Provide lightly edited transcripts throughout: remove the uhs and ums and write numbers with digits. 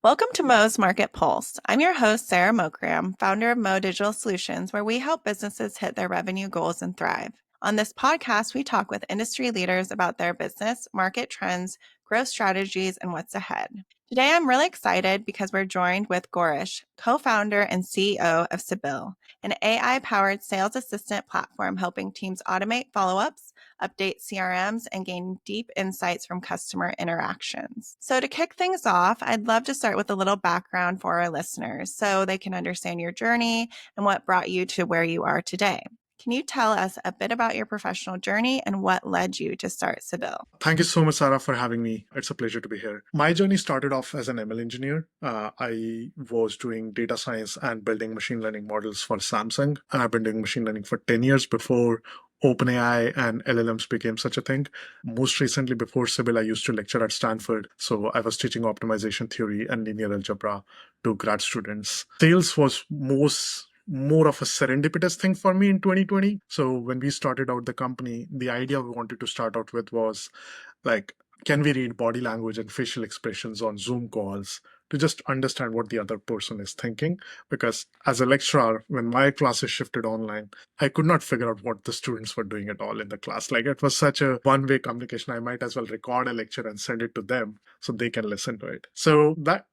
Welcome to Mo's Market Pulse. I'm your host, Sara Mokaram, founder of Mo Digital Solutions, where we help businesses hit their revenue goals and thrive. On this podcast, we talk with industry leaders about their business, market trends, growth strategies, and what's ahead. Today, I'm really excited because we're joined with Gorish, co-founder and CEO of Sybill, an AI-powered sales assistant platform helping teams automate follow-ups, update CRMs, and gain deep insights from customer interactions. So to kick things off, I'd love to start with a little background for our listeners so they can understand your journey and what brought you to where you are today. Can you tell us a bit about your professional journey and what led you to start Sybill? Thank you so much, Sarah, for having me. It's a pleasure to be here. My journey started off as an ML engineer. I was doing data science and building machine learning models for Samsung. I've been doing machine learning for 10 years before OpenAI and LLMs became such a thing. Most recently, before Sybill, I used to lecture at Stanford. So I was teaching optimization theory and linear algebra to grad students. Sales was more of a serendipitous thing for me in 2020. So when we started out the company, the idea we wanted to start out with was like, can we read body language and facial expressions on Zoom calls to just understand what the other person is thinking? Because as a lecturer, when my classes shifted online, I could not figure out what the students were doing at all in the class. Like it was such a one-way communication. I might as well record a lecture and send it to them so they can listen to it. So that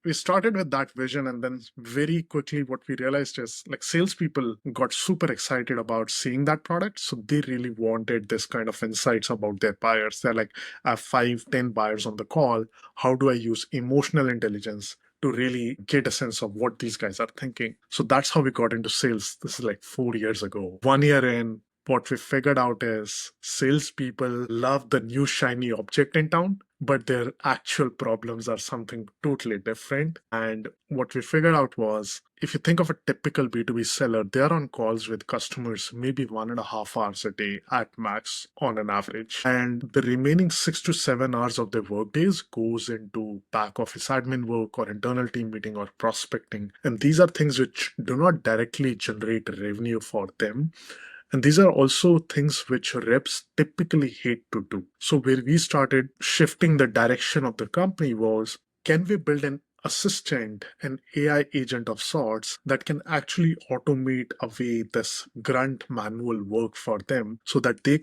we started with that vision, and then very quickly what we realized is like salespeople got super excited about seeing that product. So they really wanted this kind of insights about their buyers. They're like, I have 5, 10 buyers on the call. How do I use emotional intelligence to really get a sense of what these guys are thinking? So that's how we got into sales. This is like 4 years ago. 1 year in, what we figured out is salespeople love the new shiny object in town, but their actual problems are something totally different. And what we figured out was, if you think of a typical B2B seller, they're on calls with customers maybe 1.5 hours a day at max on an average. And the remaining 6 to 7 hours of their workdays goes into back office admin work or internal team meeting or prospecting. And these are things which do not directly generate revenue for them. And these are also things which reps typically hate to do. So where we started shifting the direction of the company was, can we build an assistant, an AI agent of sorts that can actually automate away this grunt manual work for them so that they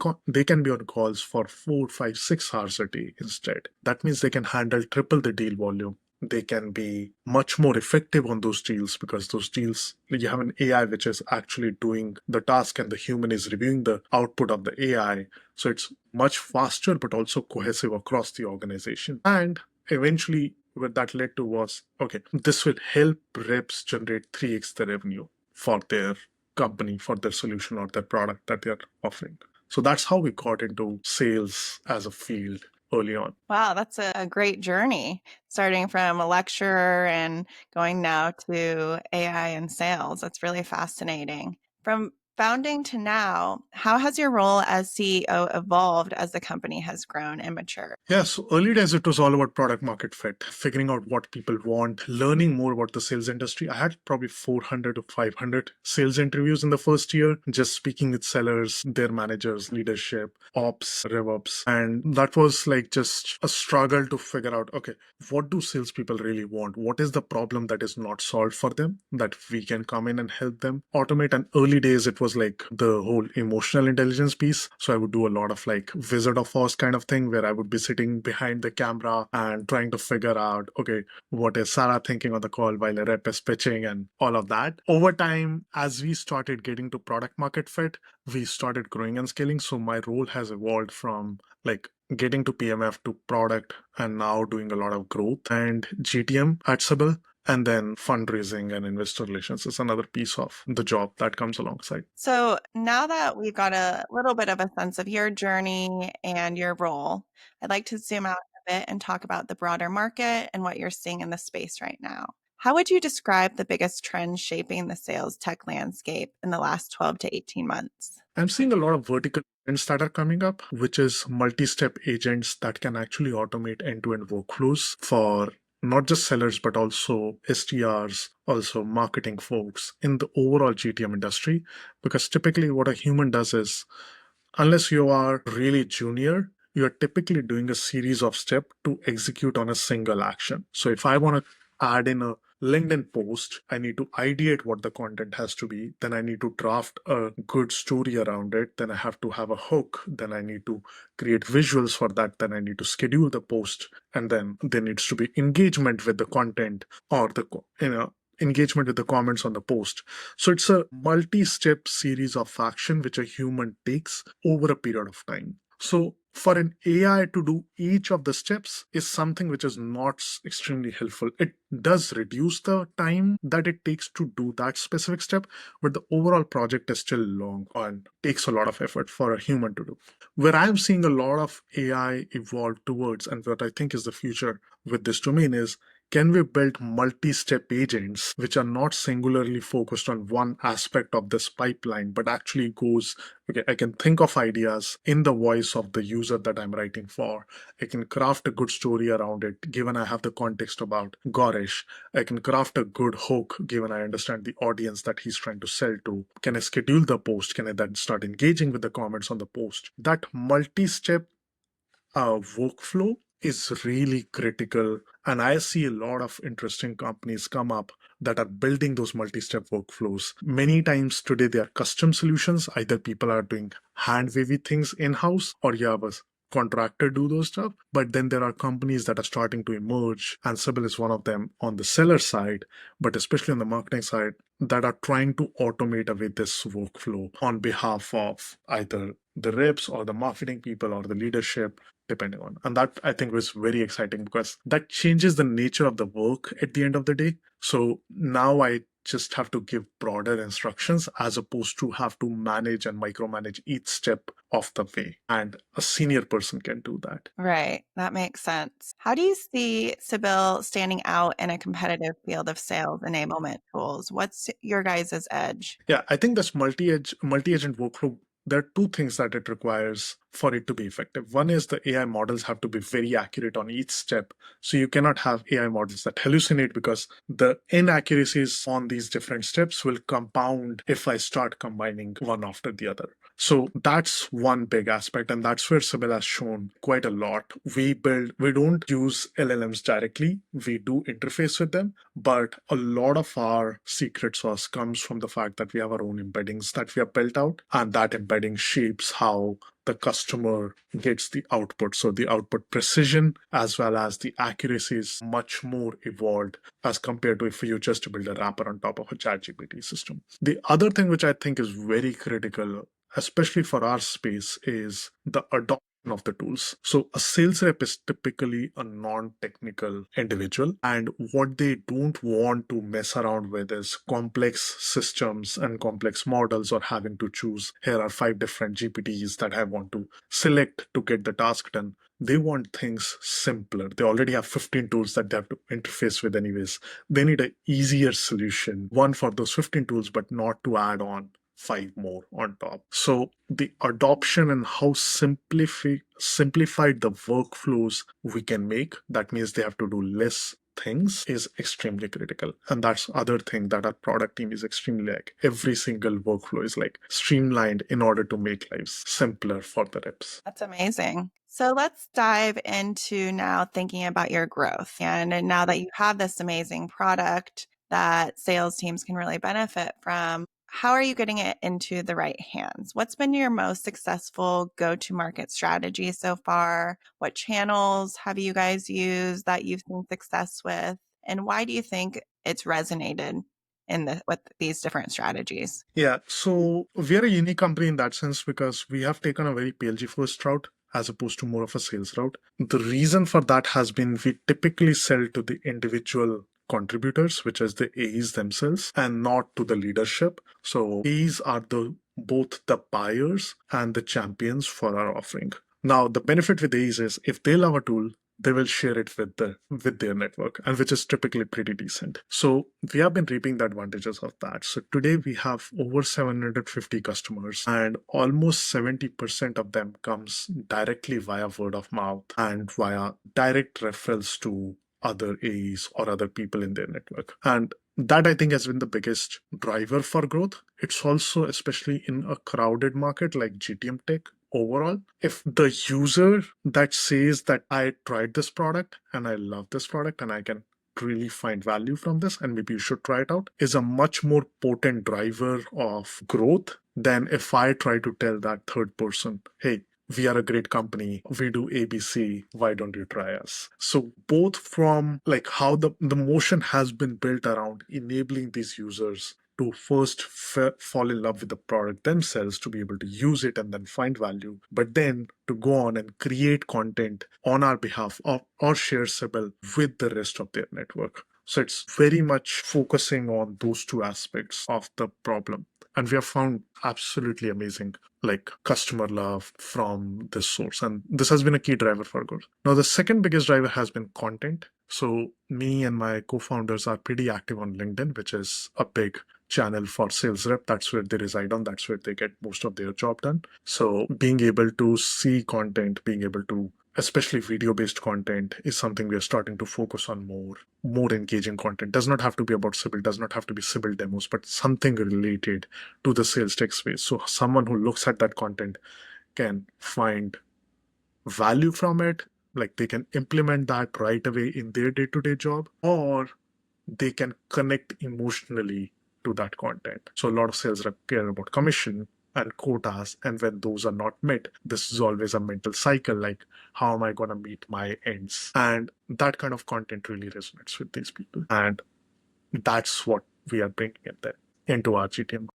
can be on calls for 4, 5, 6 hours a day instead. That means they can handle triple the deal volume. They can be much more effective on those deals because those deals, you have an AI which is actually doing the task and the human is reviewing the output of the AI. So it's much faster, but also cohesive across the organization. And eventually, what that led to was, okay, this will help reps generate 3x the revenue for their company, for their solution or their product that they're offering. So that's how we got into sales as a field early on. Wow, that's a great journey, starting from a lecturer and going now to AI and sales. That's really fascinating. From founding to now, how has your role as CEO evolved as the company has grown and matured? Yeah, so early days, it was all about product market fit, figuring out what people want, learning more about the sales industry. I had probably 400 to 500 sales interviews in the first year, just speaking with sellers, their managers, leadership, ops, RevOps. And that was like just a struggle to figure out, okay, what do salespeople really want? What is the problem that is not solved for them that we can come in and help them automate? And early days, it was like the whole emotional intelligence piece. So I would do a lot of like Wizard of Oz kind of thing where I would be sitting behind the camera and trying to figure out, okay, what is Sara thinking on the call while a rep is pitching and all of that. Over time, as we started getting to product market fit, we started growing and scaling. So my role has evolved from like getting to PMF to product and now doing a lot of growth and GTM at Sybill. And then fundraising and investor relations is another piece of the job that comes alongside. So now that we've got a little bit of a sense of your journey and your role, I'd like to zoom out a bit and talk about the broader market and what you're seeing in the space right now. How would you describe the biggest trends shaping the sales tech landscape in the last 12 to 18 months? I'm seeing a lot of vertical trends that are coming up, which is multi-step agents that can actually automate end-to-end workflows for not just sellers, but also SDRs, also marketing folks in the overall GTM industry. Because typically what a human does is, unless you are really junior, you are typically doing a series of steps to execute on a single action. So if I want to add in a LinkedIn post, I need to ideate what the content has to be. Then I need to draft a good story around it. Then I have to have a hook. Then I need to create visuals for that. Then I need to schedule the post. And then there needs to be engagement with the content or engagement with the comments on the post. So it's a multi-step series of action which a human takes over a period of time. So for an AI to do each of the steps is something which is not extremely helpful. It does reduce the time that it takes to do that specific step, but the overall project is still long and takes a lot of effort for a human to do. Where I'm seeing a lot of AI evolve towards, and what I think is the future with this domain is, can we build multi-step agents which are not singularly focused on one aspect of this pipeline, but actually goes, okay, I can think of ideas in the voice of the user that I'm writing for. I can craft a good story around it, given I have the context about Gorish. I can craft a good hook, given I understand the audience that he's trying to sell to. Can I schedule the post? Can I then start engaging with the comments on the post? That multi-step workflow is really critical. And I see a lot of interesting companies come up that are building those multi-step workflows. Many times today, they are custom solutions. Either people are doing hand wavy things in-house, or you have a contractor do those stuff. But then there are companies that are starting to emerge, and Sybill is one of them on the seller side, but especially on the marketing side, that are trying to automate away this workflow on behalf of either the reps or the marketing people or the leadership, depending on. And that I think was very exciting because that changes the nature of the work at the end of the day. So now I just have to give broader instructions as opposed to have to manage and micromanage each step of the way. And a senior person can do that. Right. That makes sense. How do you see Sybill standing out in a competitive field of sales enablement tools? What's your guys' edge? Yeah, I think this multi-agent workflow, there are two things that it requires for it to be effective. One is the AI models have to be very accurate on each step. So you cannot have AI models that hallucinate, because the inaccuracies on these different steps will compound if I start combining one after the other. So that's one big aspect, and that's where Sybill has shown quite a lot. We don't use LLMs directly. We do interface with them, but a lot of our secret sauce comes from the fact that we have our own embeddings that we have built out, and that embedding shapes how the customer gets the output. So the output precision as well as the accuracy is much more evolved as compared to if you just build a wrapper on top of a ChatGPT system. The other thing which I think is very critical, especially for our space, is the adoption of the tools. So a sales rep is typically a non-technical individual, and what they don't want to mess around with is complex systems and complex models, or having to choose, here are 5 different GPTs that I want to select to get the task done. They want things simpler. They already have 15 tools that they have to interface with anyways. They need an easier solution, one for those 15 tools, but not to add on 5 more on top. So the adoption and how simplified the workflows we can make, that means they have to do less things, is extremely critical. And that's other thing that our product team is extremely like. Every single workflow is like streamlined in order to make lives simpler for the reps. That's amazing. So let's dive into now thinking about your growth. And now that you have this amazing product that sales teams can really benefit from, how are you getting it into the right hands? What's been your most successful go-to-market strategy so far? What channels have you guys used that you've seen success with? And why do you think it's resonated with these different strategies? Yeah, so we are a unique company in that sense because we have taken a very PLG first route as opposed to more of a sales route. The reason for that has been we typically sell to the individual contributors, which is the AEs themselves, and not to the leadership. So AEs are both the buyers and the champions for our offering. Now, the benefit with AEs is if they love a tool, they will share it with their network, and which is typically pretty decent. So we have been reaping the advantages of that. So today we have over 750 customers, and almost 70% of them comes directly via word of mouth and via direct referrals to other AEs or other people in their network. And that I think has been the biggest driver for growth. It's also, especially in a crowded market like GTM tech, overall, if the user that says that I tried this product and I love this product and I can really find value from this and maybe you should try it out, is a much more potent driver of growth than if I try to tell that third person, hey, we are a great company, we do ABC, why don't you try us? So both from like how the motion has been built around enabling these users to first fall in love with the product themselves to be able to use it and then find value, but then to go on and create content on our behalf or share Sybill with the rest of their network. So it's very much focusing on those two aspects of the problem. And we have found absolutely amazing like customer love from this source. And this has been a key driver for growth. Now, the second biggest driver has been content. So me and my co-founders are pretty active on LinkedIn, which is a big channel for sales rep. That's where they reside on. That's where they get most of their job done. So being able to see content, being able to especially video-based content is something we are starting to focus on more engaging content. Does not have to be about Sybill, does not have to be Sybill demos, but something related to the sales tech space. So someone who looks at that content can find value from it, like they can implement that right away in their day-to-day job, or they can connect emotionally to that content. So a lot of sales rep care about commission and quotas, and when those are not met, this is always a mental cycle, like how am I going to meet my ends? And that kind of content really resonates with these people, and that's what we are bringing in there into our GTM.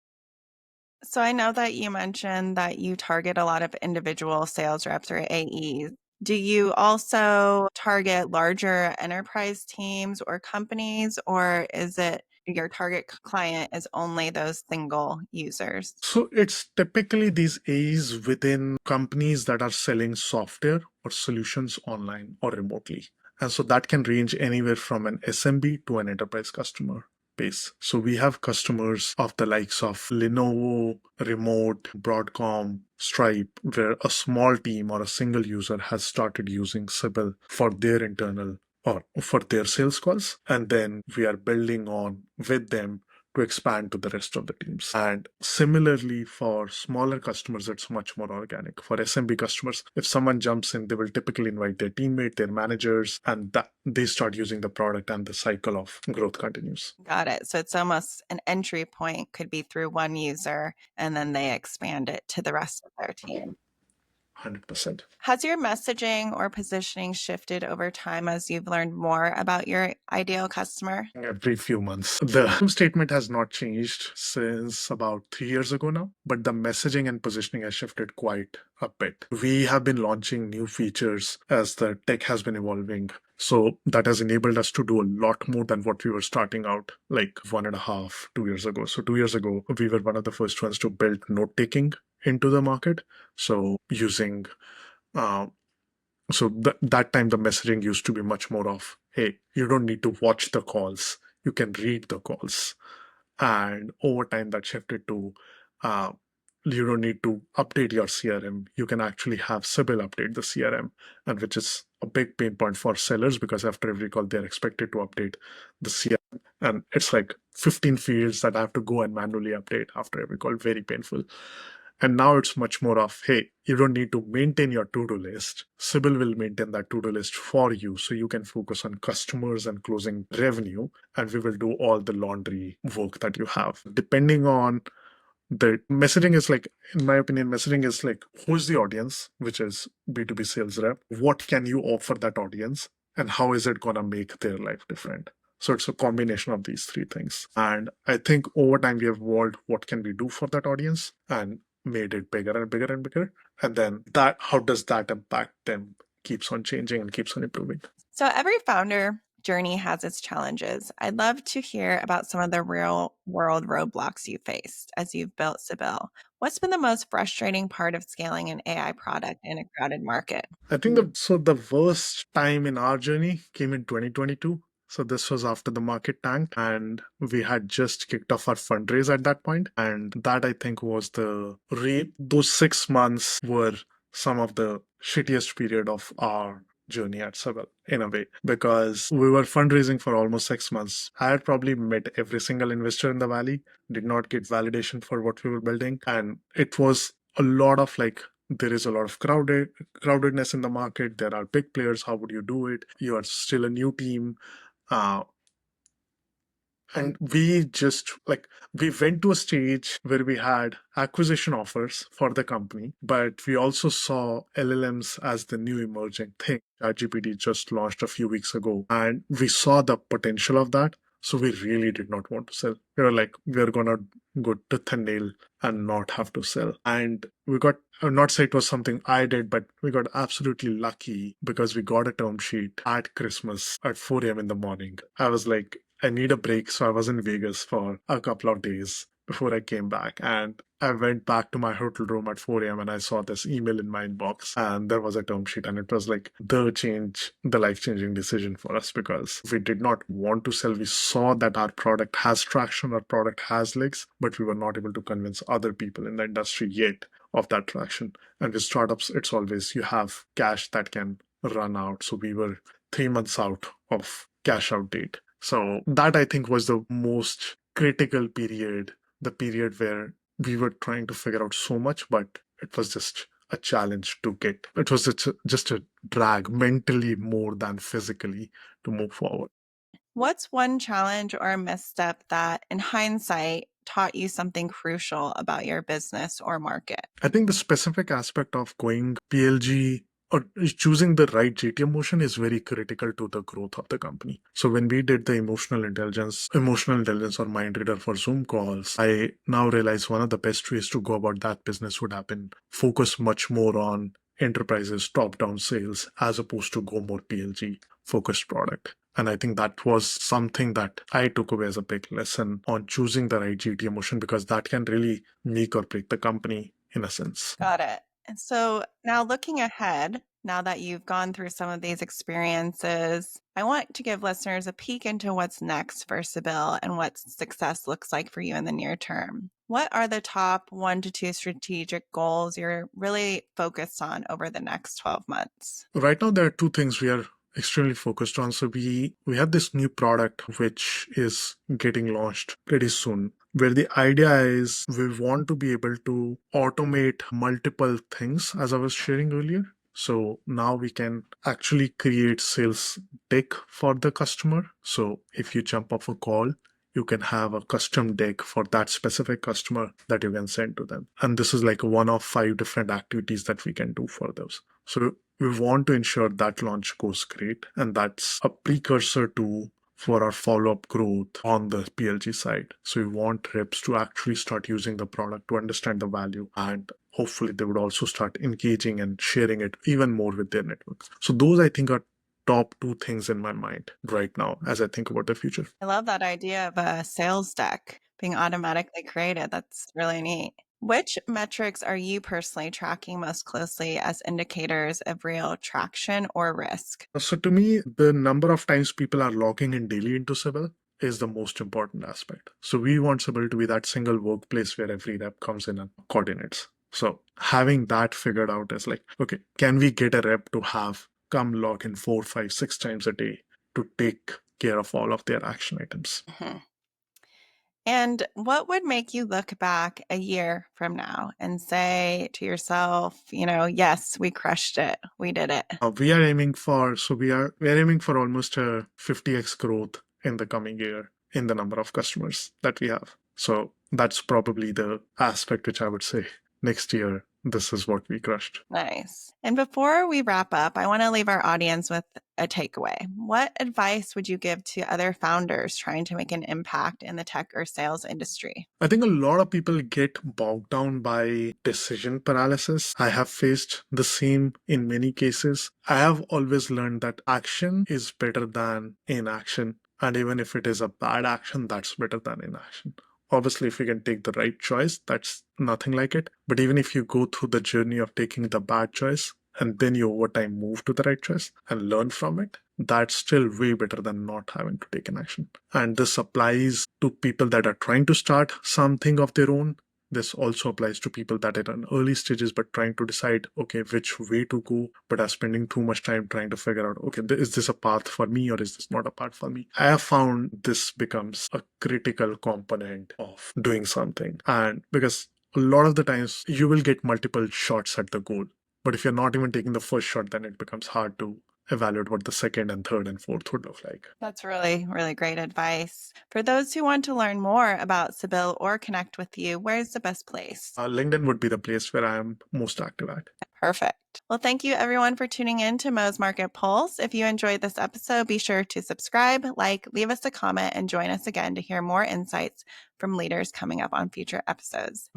So I know that you mentioned that you target a lot of individual sales reps or AEs. Do you also target larger enterprise teams or companies, or is it your target client is only those single users? So it's typically these A's within companies that are selling software or solutions online or remotely. And so that can range anywhere from an SMB to an enterprise customer base. So we have customers of the likes of Lenovo, Remote, Broadcom, Stripe, where a small team or a single user has started using Sybill for their internal or for their sales calls. And then we are building on with them to expand to the rest of the teams. And similarly, for smaller customers, it's much more organic. For SMB customers, if someone jumps in, they will typically invite their teammate, their managers, and that they start using the product and the cycle of growth continues. Got it. So it's almost an entry point could be through one user and then they expand it to the rest of their team. 100%. Has your messaging or positioning shifted over time as you've learned more about your ideal customer? Every few months. The statement has not changed since about 3 years ago now, but the messaging and positioning has shifted quite a bit. We have been launching new features as the tech has been evolving. So that has enabled us to do a lot more than what we were starting out like 1.5, 2 years ago. So 2 years ago, we were one of the first ones to build note taking into the market. So using uh, that time the messaging used to be much more of, hey, you don't need to watch the calls, you can read the calls. And over time that shifted to uh, you don't need to update your CRM, you can actually have Sybill update the CRM, and which is a big pain point for sellers because after every call they're expected to update the CRM, and it's like 15 fields that I have to go and manually update after every call, very painful. And now it's much more of, hey, you don't need to maintain your to-do list. Sybill will maintain that to-do list for you so you can focus on customers and closing revenue, and we will do all the laundry work that you have. Depending on the messaging is like, in my opinion, messaging is like, who's the audience, which is B2B sales rep? What can you offer that audience? And how is it going to make their life different? So it's a combination of these three things. And I think over time we have evolved what can we do for that audience and made it bigger and bigger and bigger. And then that, how does that impact them, keeps on changing and keeps on improving. So every founder journey has its challenges. I'd love to hear about some of the real world roadblocks you faced as you've built Sybill. What's been the most frustrating part of scaling an AI product in a crowded market? I think the worst time in our journey came in 2022. So this was after the market tanked and we had just kicked off our fundraise at that point. And that I think was those 6 months were some of the shittiest period of our journey at Sybill in a way, because we were fundraising for almost 6 months. I had probably met every single investor in the valley, did not get validation for what we were building. And it was a lot of like, there is a lot of crowdedness in the market. There are big players. How would you do it? You are still a new team. And we just like, we went to a stage where we had acquisition offers for the company, but we also saw LLMs as the new emerging thing. ChatGPT just launched a few weeks ago, and we saw the potential of that. So we really did not want to sell. We were like, we're gonna go tooth and nail and not have to sell. And we got, not say it was something I did, but we got absolutely lucky because we got a term sheet at Christmas at 4 a.m. in the morning. I was like, I need a break. So I was in Vegas for a couple of days before I came back. And I went back to my hotel room at 4 a.m. and I saw this email in my inbox, and there was a term sheet. And it was like the life changing decision for us, because we did not want to sell. We saw that our product has traction, our product has legs, but we were not able to convince other people in the industry yet of that traction. And with startups, it's always you have cash that can run out. So we were 3 months out of cash out date. So that, I think, was the most critical period, the period where we were trying to figure out so much, but it was just a challenge to get. It was just a drag mentally more than physically to move forward. What's one challenge or misstep that, in hindsight, taught you something crucial about your business or market? I think the specific aspect of going PLG or choosing the right GTM motion is very critical to the growth of the company. So when we did the emotional intelligence or mind reader for Zoom calls, I now realize one of the best ways to go about that business would happen, focus much more on enterprises, top-down sales, as opposed to go more PLG focused product. And I think that was something that I took away as a big lesson on choosing the right GTM motion, because that can really make or break the company in a sense. Got it. And so now looking ahead, now that you've gone through some of these experiences, I want to give listeners a peek into what's next for Sybill and what success looks like for you in the near term. What are the top 1 to 2 strategic goals you're really focused on over the next 12 months? Right now, there are two things we are extremely focused on. So we have this new product which is getting launched pretty soon, where the idea is we want to be able to automate multiple things, as I was sharing earlier. So now we can actually create sales deck for the customer. So if you jump off a call, you can have a custom deck for that specific customer that you can send to them. And this is like one of 5 different activities that we can do for those. So we want to ensure that launch goes great. And that's a precursor to for our follow-up growth on the PLG side. So we want reps to actually start using the product to understand the value, and hopefully they would also start engaging and sharing it even more with their networks. So those, I think, are top 2 things in my mind right now as I think about the future. I love that idea of a sales deck being automatically created. That's really neat. Which metrics are you personally tracking most closely as indicators of real traction or risk? So to me, the number of times people are logging in daily into Sybil is the most important aspect. So we want Sybil to be that single workplace where every rep comes in and coordinates. So having that figured out is like, okay, can we get a rep to have come log in 4, 5, 6 times a day to take care of all of their action items? Mhm. And what would make you look back a year from now and say to yourself, yes, we crushed it. We did it. We are aiming for almost a 50x growth in the coming year in the number of customers that we have. So that's probably the aspect which I would say next year, this is what we crushed. Nice. And before we wrap up, I want to leave our audience with a takeaway. What advice would you give to other founders trying to make an impact in the tech or sales industry? I think a lot of people get bogged down by decision paralysis. I have faced the same in many cases. I have always learned that action is better than inaction. And even if it is a bad action, that's better than inaction. Obviously, if you can take the right choice, that's nothing like it. But even if you go through the journey of taking the bad choice and then you over time move to the right choice and learn from it, that's still way better than not having to take an action. And this applies to people that are trying to start something of their own. This also applies to people that are in early stages but trying to decide, okay, which way to go, but are spending too much time trying to figure out, okay, is this a path for me or is this not a path for me? I have found this becomes a critical component of doing something. And because a lot of the times you will get multiple shots at the goal. But if you're not even taking the first shot, then it becomes hard to evaluate what the second and third and fourth would look like. That's really, really great advice. For those who want to learn more about Sybill or connect with you, where's the best place? LinkedIn would be the place where I am most active at. Perfect. Well, thank you everyone for tuning in to Mo's Market Pulse. If you enjoyed this episode, be sure to subscribe, like, leave us a comment, and join us again to hear more insights from leaders coming up on future episodes.